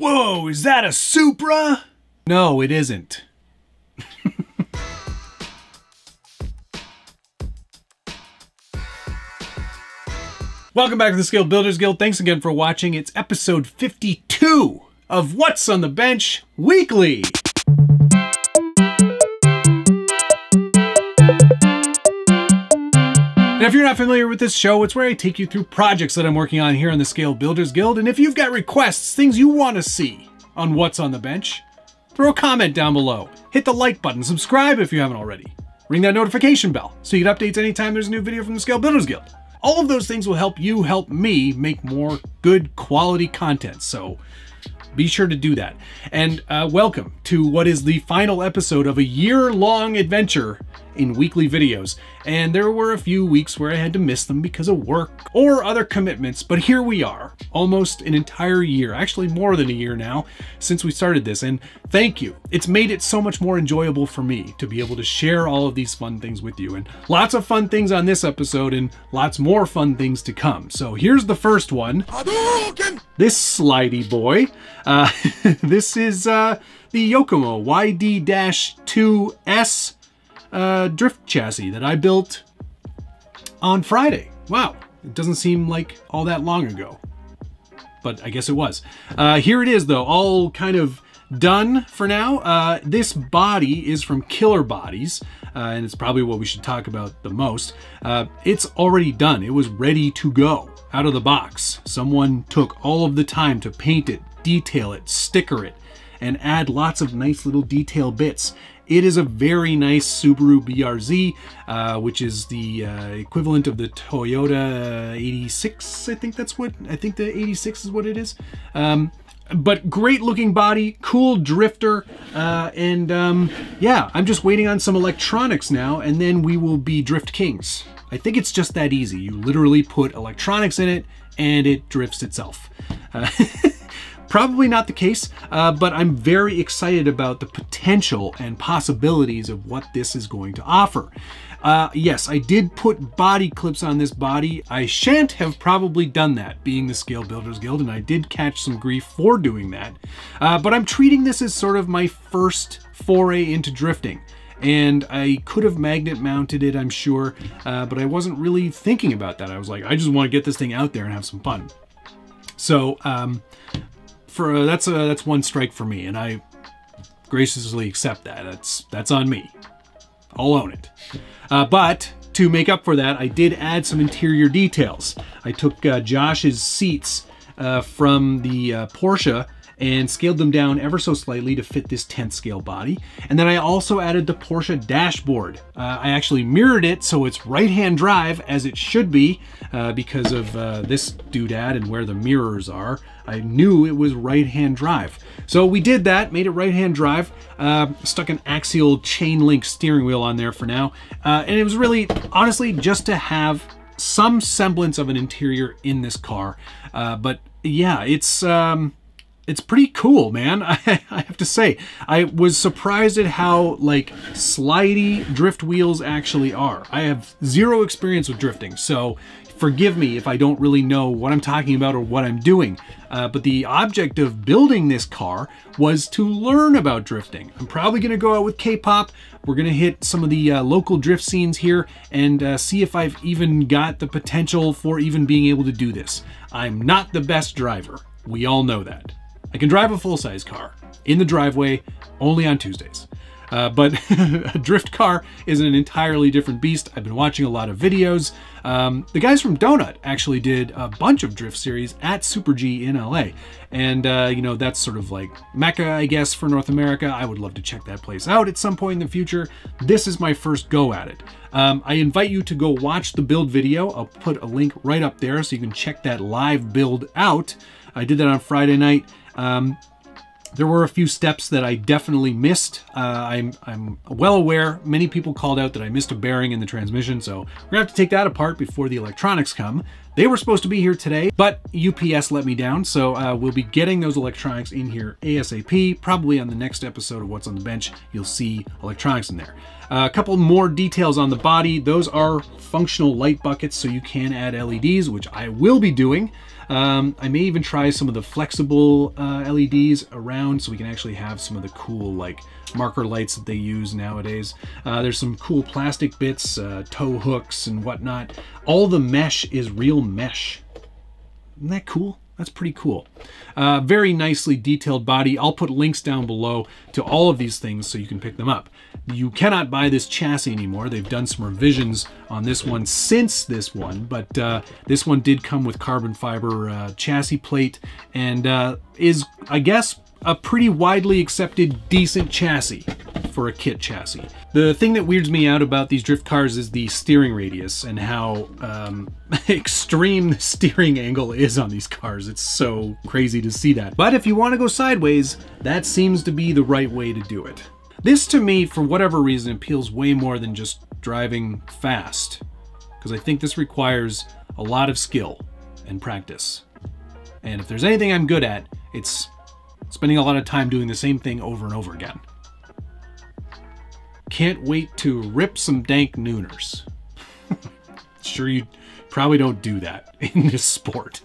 Whoa, is that a Supra? No, it isn't. Welcome back to the Scale Builders Guild. Thanks again for watching. It's episode 52 of What's on the Bench Weekly. And if you're not familiar with this show, it's where I take you through projects that I'm working on here on the Scale Builders Guild. And if you've got requests, things you want to see on What's on the Bench, throw a comment down below. Hit the like button, subscribe if you haven't already. Ring that notification bell so you get updates anytime there's a new video from the Scale Builders Guild. All of those things will help you help me make more good quality content. So be sure to do that. And welcome to what is the final episode of a year-long adventure in weekly videos. And there were a few weeks where I had to miss them because of work or other commitments, but here we are, almost an entire year, actually more than a year now since we started this, and thank you. It's made it so much more enjoyable for me to be able to share all of these fun things with you, and lots of fun things on this episode and lots more fun things to come. So here's the first one. This slidey boy. This is the Yokomo YD-2S drift chassis that I built on Friday. Wow, it doesn't seem like all that long ago, but I guess it was. Here it is though, all kind of done for now. This body is from Killer Bodies, and it's probably what we should talk about the most. It's already done. It was ready to go out of the box. Someone took all of the time to paint it, detail it, sticker it, and add lots of nice little detail bits. It is a very nice Subaru BRZ, which is the equivalent of the Toyota 86. I think the 86 is what it is. But great looking body, cool drifter, and yeah, I'm just waiting on some electronics now, and then we will be Drift Kings. I think it's just that easy. You literally put electronics in it, and it drifts itself. Probably not the case, but I'm very excited about the potential and possibilities of what this is going to offer. Yes, I did put body clips on this body. I shan't have probably done that, being the Scale Builders Guild, and I did catch some grief for doing that. But I'm treating this as sort of my first foray into drifting. And I could have magnet mounted it, I'm sure, but I wasn't really thinking about that. I was like, I just want to get this thing out there and have some fun. So, that's one strike for me, and I graciously accept that. That's on me. I'll own it. But to make up for that, I did add some interior details. I took Josh's seats from the Porsche and scaled them down ever so slightly to fit this 10th scale body. And then I also added the Porsche dashboard. I actually mirrored it so it's right-hand drive, as it should be, because of this doodad and where the mirrors are. I knew it was right-hand drive. So we did that, made it right-hand drive, stuck an Axial chain link steering wheel on there for now. And it was really, honestly, just to have some semblance of an interior in this car. But yeah, it's pretty cool, man. I have to say, I was surprised at how like slidey drift wheels actually are. I have zero experience with drifting, so forgive me if I don't really know what I'm talking about or what I'm doing. But the object of building this car was to learn about drifting. I'm probably going to go out with K-pop. We're going to hit some of the local drift scenes here and see if I've even got the potential for even being able to do this. I'm not the best driver. We all know that. I can drive a full-size car in the driveway only on Tuesdays. But a drift car is an entirely different beast. I've been watching a lot of videos. The guys from Donut actually did a bunch of drift series at Super G in LA. And, you know, that's sort of like Mecca, I guess, for North America. I would love to check that place out at some point in the future. This is my first go at it. I invite you to go watch the build video. I'll put a link right up there so you can check that live build out. I did that on Friday night. There were a few steps that I definitely missed. I'm well aware. Many people called out that I missed a bearing in the transmission, so we're gonna have to take that apart before the electronics come. They were supposed to be here today, but UPS let me down, so we'll be getting those electronics in here ASAP. Probably on the next episode of What's on the Bench, you'll see electronics in there. A couple more details on the body. Those are functional light buckets, so you can add LEDs, which I will be doing. I may even try some of the flexible LEDs around so we can actually have some of the cool like marker lights that they use nowadays. There's some cool plastic bits, tow hooks and whatnot. All the mesh is real mesh. Isn't that cool? That's pretty cool. Very nicely detailed body. I'll put links down below to all of these things so you can pick them up. You cannot buy this chassis anymore. They've done some revisions on this one since this one, but this one did come with carbon fiber chassis plate and is, I guess, a pretty widely accepted decent chassis for a kit chassis. The thing that weirds me out about these drift cars is the steering radius and how extreme the steering angle is on these cars. It's so crazy to see that. But if you want to go sideways, that seems to be the right way to do it. This, to me, for whatever reason, appeals way more than just driving fast, because I think this requires a lot of skill and practice. And if there's anything I'm good at, it's spending a lot of time doing the same thing over and over again. Can't wait to rip some dank nooners. Sure, you probably don't do that in this sport.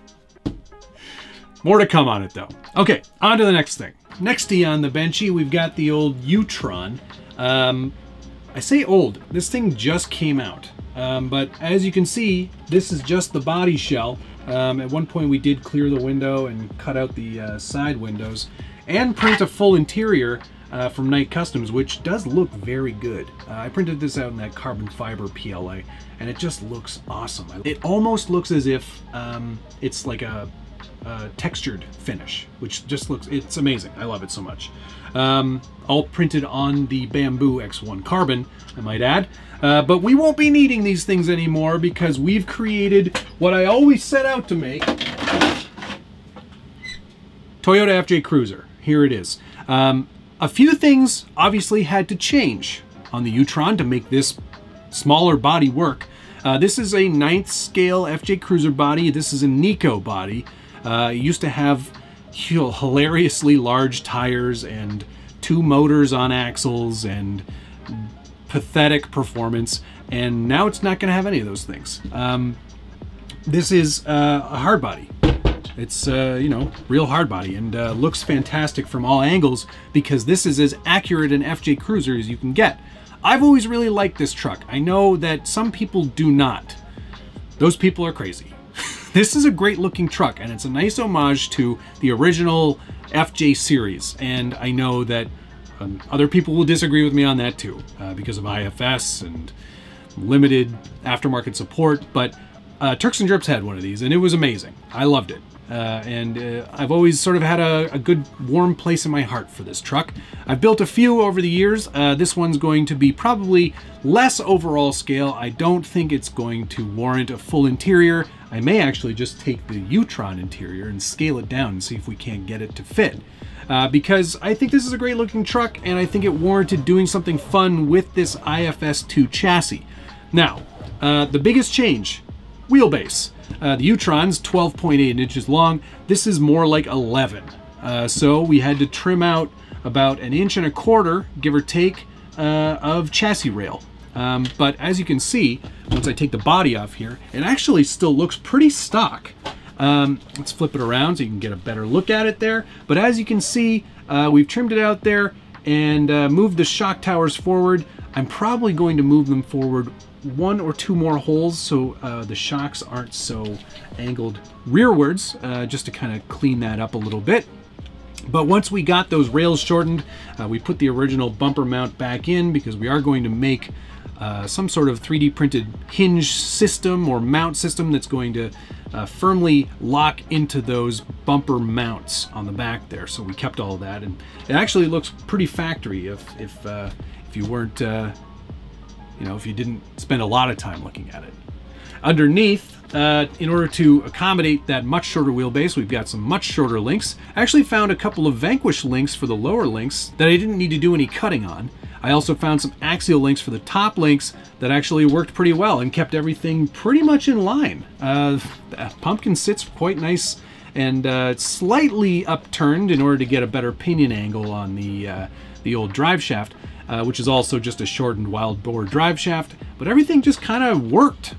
More to come on it, though. Okay, on to the next thing. Nexty on the benchy, we've got the old Utron. I say old, this thing just came out. But as you can see, this is just the body shell. At one point we did clear the window and cut out the side windows and print a full interior from Night Customs, which does look very good. I printed this out in that carbon fiber PLA and it just looks awesome. It almost looks as if it's like a textured finish, which just looks, it's amazing. I love it so much. All printed on the Bamboo X1 carbon, I might add. But we won't be needing these things anymore because we've created what I always set out to make. Toyota FJ Cruiser. Here it is. A few things obviously had to change on the Utron to make this smaller body work. This is a 9th scale FJ Cruiser body. This is a Nico body. It used to have hilariously large tires and 2 motors on axles and pathetic performance, and now it's not going to have any of those things. This is a hard body. It's you know, real hard body, and looks fantastic from all angles because this is as accurate an FJ Cruiser as you can get. I've always really liked this truck. I know that some people do not. Those people are crazy. This is a great looking truck, and it's a nice homage to the original FJ series, and I know that other people will disagree with me on that too, because of IFS and limited aftermarket support, but Turks and Drips had one of these, and it was amazing. I loved it. I've always sort of had a good warm place in my heart for this truck. I've built a few over the years. This one's going to be probably less overall scale. I don't think it's going to warrant a full interior. I may actually just take the Utron interior and scale it down and see if we can't get it to fit. Because I think this is a great looking truck, and I think it warranted doing something fun with this IFS2 chassis. Now, the biggest change, wheelbase. The Utron's 12.8 inches long. This is more like 11. So we had to trim out about 1.25 inches, give or take, of chassis rail. But as you can see, once I take the body off here, it actually still looks pretty stock. Let's flip it around so you can get a better look at it there. But as you can see, we've trimmed it out there and moved the shock towers forward. I'm probably going to move them forward 1 or 2 more holes so the shocks aren't so angled rearwards, just to kind of clean that up a little bit. But once we got those rails shortened, we put the original bumper mount back in because we are going to make some sort of 3D printed hinge system or mount system that's going to firmly lock into those bumper mounts on the back there. So we kept all of that, and it actually looks pretty factory if you weren't, you know, if you didn't spend a lot of time looking at it. Underneath, in order to accommodate that much shorter wheelbase, we've got some much shorter links. I actually found a couple of Vanquish links for the lower links that I didn't need to do any cutting on. I also found some Axial links for the top links that actually worked pretty well and kept everything pretty much in line. The pumpkin sits quite nice and it's slightly upturned in order to get a better pinion angle on the old drive shaft, which is also just a shortened wild boar drive shaft, but everything just kind of worked.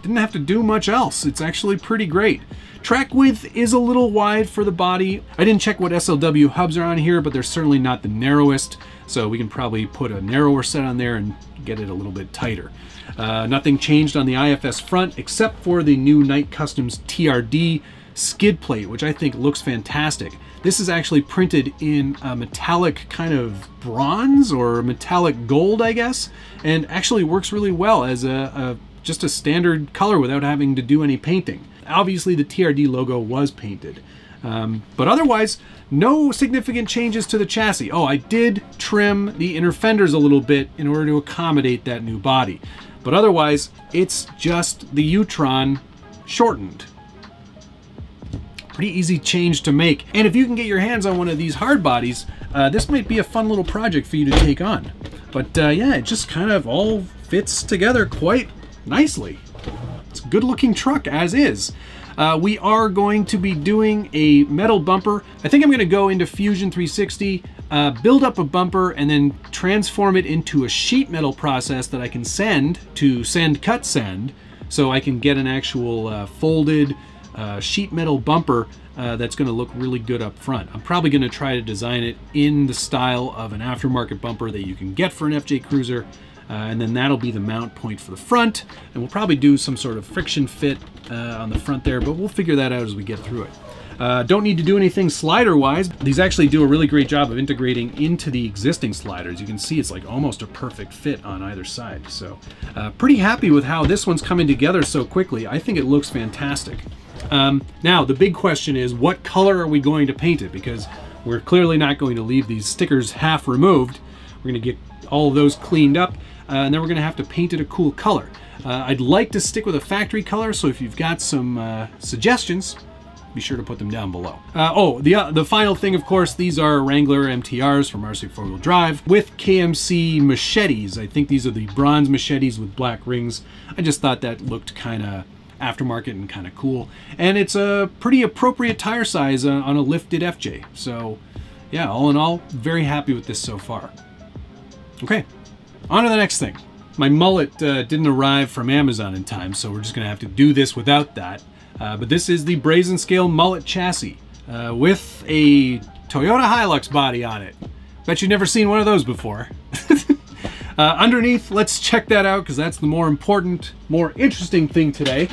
didn't have to do much else. It's actually pretty great. Track width is a little wide for the body. I didn't check what SLW hubs are on here, but they're certainly not the narrowest, so we can probably put a narrower set on there and get it a little bit tighter. Nothing changed on the IFS front except for the new Night Customs TRD skid plate, which I think looks fantastic. This is actually printed in a metallic kind of bronze or metallic gold, I guess, and actually works really well as just a standard color without having to do any painting. Obviously the TRD logo was painted, but otherwise no significant changes to the chassis. Oh, I did trim the inner fenders a little bit in order to accommodate that new body, but otherwise it's just the Utron shortened. Pretty easy change to make, and if you can get your hands on one of these hard bodies, this might be a fun little project for you to take on. But yeah, it just kind of all fits together quite nicely. It's a good looking truck as is. We are going to be doing a metal bumper. I think I'm going to go into Fusion 360, build up a bumper, and then transform it into a sheet metal process that I can send to Send Cut Send, so I can get an actual folded sheet metal bumper that's going to look really good up front. I'm probably going to try to design it in the style of an aftermarket bumper that you can get for an FJ Cruiser, and then that'll be the mount point for the front, and we'll probably do some sort of friction fit on the front there, but we'll figure that out as we get through it. Don't need to do anything slider wise. These actually do a really great job of integrating into the existing sliders. You can see it's like almost a perfect fit on either side, so pretty happy with how this one's coming together so quickly. I think it looks fantastic. Now the big question is, what color are we going to paint it? Because we're clearly not going to leave these stickers half removed. We're going to get all of those cleaned up, and then we're going to have to paint it a cool color. I'd like to stick with a factory color, so if you've got some suggestions, be sure to put them down below. Oh, the final thing, of course, these are Wrangler MTRs from RC 4-wheel drive with KMC machetes. I think these are the bronze machetes with black rings. I just thought that looked kind of aftermarket and kind of cool, and it's a pretty appropriate tire size on a lifted FJ. So yeah, all in all, very happy with this so far. Okay, on to the next thing. My mullet didn't arrive from Amazon in time, so we're just gonna have to do this without that. But this is the Brazen Scale Mullet chassis with a Toyota Hilux body on it. Bet you've never seen one of those before. Underneath, let's check that out because that's the more important, more interesting thing today.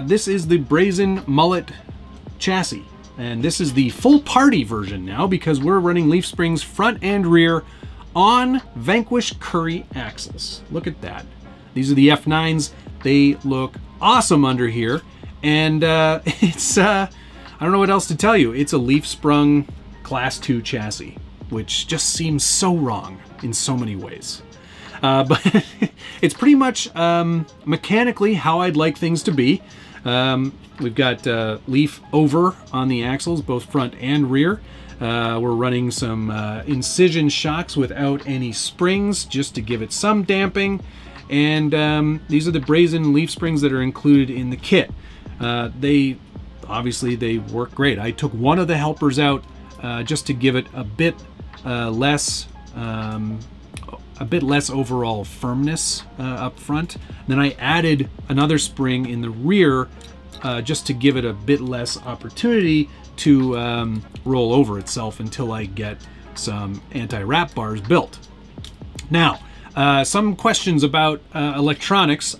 This is the Brazen Mullet chassis, and this is the full party version now because we're running leaf springs front and rear on Vanquish Curry axles. Look at that. These are the F9s. They look awesome under here, and it's I don't know what else to tell you. It's a leaf sprung Class 2 chassis, which just seems so wrong in so many ways. But it's pretty much mechanically how I'd like things to be. We've got leaf over on the axles, both front and rear. We're running some incision shocks without any springs, just to give it some damping. And these are the Brazen leaf springs that are included in the kit. Obviously they work great. I took one of the helpers out just to give it a bit less overall firmness up front. Then I added another spring in the rear just to give it a bit less opportunity to roll over itself until I get some anti-wrap bars built. Now, some questions about electronics.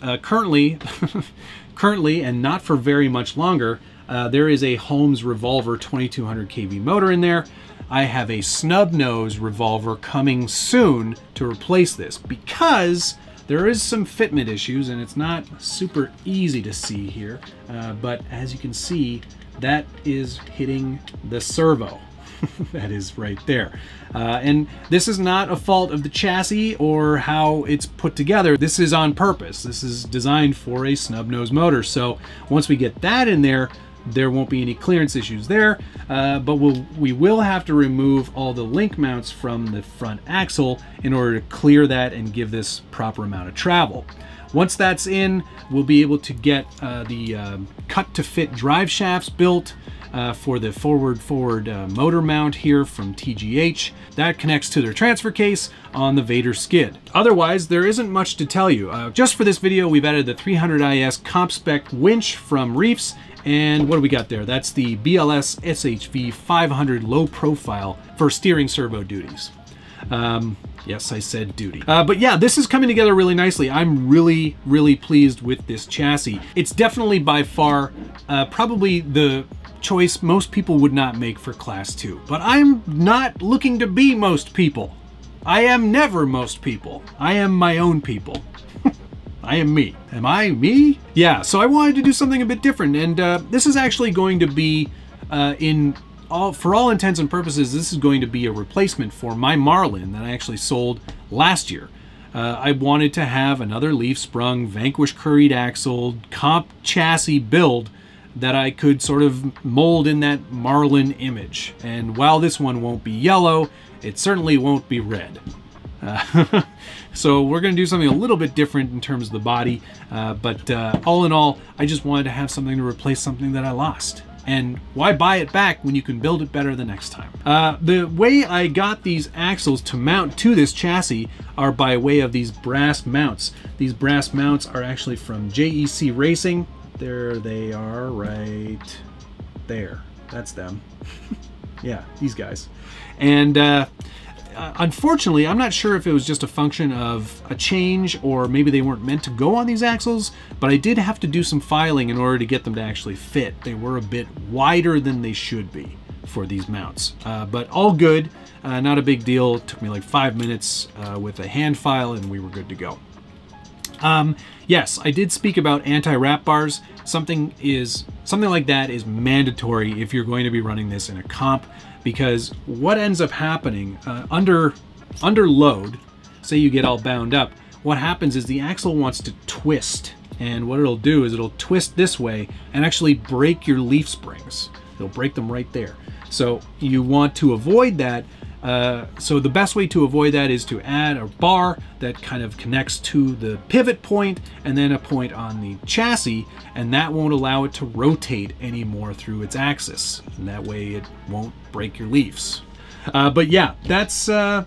Currently, and not for very much longer, there is a Holmes Revolver 2200 kV motor in there. I have a snub nose revolver coming soon to replace this because there is some fitment issues and it's not super easy to see here, but as you can see, that is hitting the servo. That is right there. And this is not a fault of the chassis or how it's put together. This is on purpose. This is designed for a snub nose motor. So once we get that in there, there won't be any clearance issues there, but we will have to remove all the link mounts from the front axle in order to clear that and give this proper amount of travel. Once that's in, we'll be able to get the cut-to-fit drive shafts built for the forward motor mount here from TGH. That connects to their transfer case on the Vader skid. Otherwise, there isn't much to tell you. Just for this video, we've added the 300IS comp spec winch from Reefs, and what do we got there? That's the BLS SHV 500 low profile for steering servo duties. Yes, I said duty. But yeah, this is coming together really nicely. I'm really, really pleased with this chassis. It's definitely by far probably the choice most people would not make for Class 2. But I'm not looking to be most people. I am never most people. I am my own people. I am me. Am I me? Yeah, so I wanted to do something a bit different, and this is actually going to be for all intents and purposes, this is going to be a replacement for my Marlin that I actually sold last year. I wanted to have another leaf-sprung, Vanquish curried axle, comp chassis build that I could sort of mold in that Marlin image. And while this one won't be yellow, it certainly won't be red. So we're going to do something a little bit different in terms of the body, but all in all, I just wanted to have something to replace something that I lost. And why buy it back when you can build it better the next time? The way I got these axles to mount to this chassis are by way of these brass mounts. These brass mounts are actually from JEC Racing. There they are right there. That's them. Yeah, these guys. And unfortunately, I'm not sure if it was just a function of a change or maybe they weren't meant to go on these axles, but I did have to do some filing in order to get them to actually fit. They were a bit wider than they should be for these mounts, but all good, not a big deal. It took me like 5 minutes with a hand file and we were good to go. Yes, I did speak about anti-wrap bars. Something like that is mandatory if you're going to be running this in a comp, because what ends up happening under load, say you get all bound up, what happens is the axle wants to twist, and what it'll do is it'll twist this way and actually break your leaf springs. It'll break them right there. So you want to avoid that. So the best way to avoid that is to add a bar that kind of connects to the pivot point and then a point on the chassis, and that won't allow it to rotate anymore through its axis, and that way it won't break your leaves. But yeah, that's the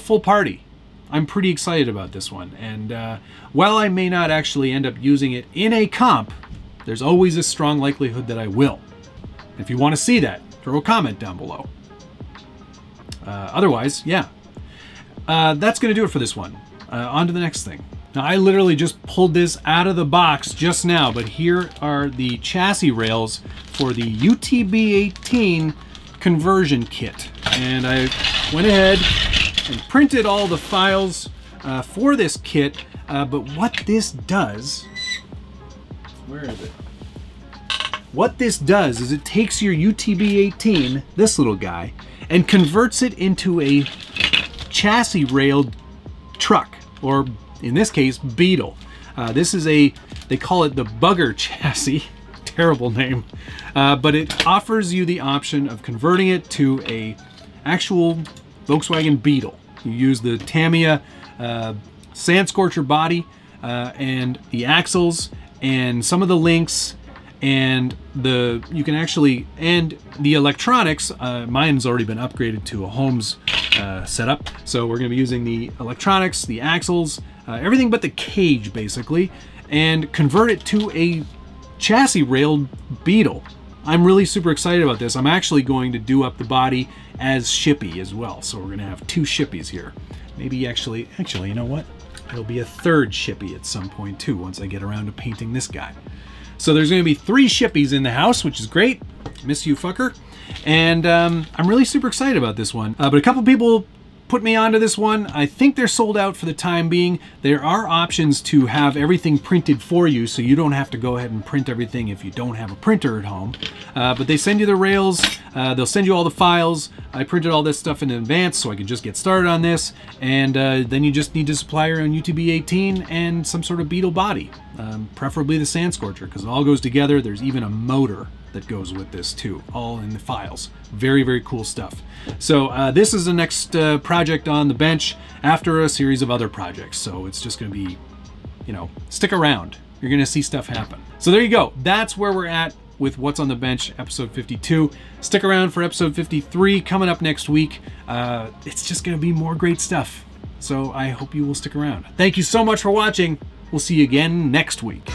full party. I'm pretty excited about this one, and while I may not actually end up using it in a comp, there's always a strong likelihood that I will. If you want to see that, throw a comment down below. Otherwise, yeah, that's going to do it for this one. On to the next thing. Now, I literally just pulled this out of the box just now, but here are the chassis rails for the UTB18 conversion kit. And I went ahead and printed all the files for this kit, but what this does, where is it? What this does is it takes your UTB18, this little guy, and converts it into a chassis railed truck, or in this case, Beetle. This is they call it the bugger chassis, terrible name, but it offers you the option of converting it to a actual Volkswagen Beetle. You use the Tamiya Sand Scorcher body and the axles and some of the links, and you can actually, and the electronics, mine's already been upgraded to a Holmes setup, so we're going to be using the electronics, the axles, everything but the cage basically, and convert it to a chassis railed Beetle. I'm really super excited about this. I'm actually going to do up the body as Shippy as well, so we're going to have 2 Shippies here. Maybe actually, you know what? It'll be a 3rd Shippy at some point too, once I get around to painting this guy. So there's going to be 3 Shippies in the house, which is great. Miss you, fucker. And I'm really super excited about this one. But a couple people put me onto this one. I think they're sold out for the time being. There are options to have everything printed for you, so you don't have to go ahead and print everything if you don't have a printer at home. But they send you the rails. They'll send you all the files. I printed all this stuff in advance so I could just get started on this. And then you just need to supply your own UTB18 and some sort of Beetle body. Preferably the Sand Scorcher, because it all goes together. There's even a motor that goes with this too, all in the files. Very, very cool stuff. So this is the next project on the bench after a series of other projects. So it's just going to be you know, stick around. You're gonna see stuff happen. So there you go. That's where we're at with What's on the Bench, episode 52. Stick around for episode 53 coming up next week. It's just gonna be more great stuff. So I hope you will stick around. Thank you so much for watching. We'll see you again next week.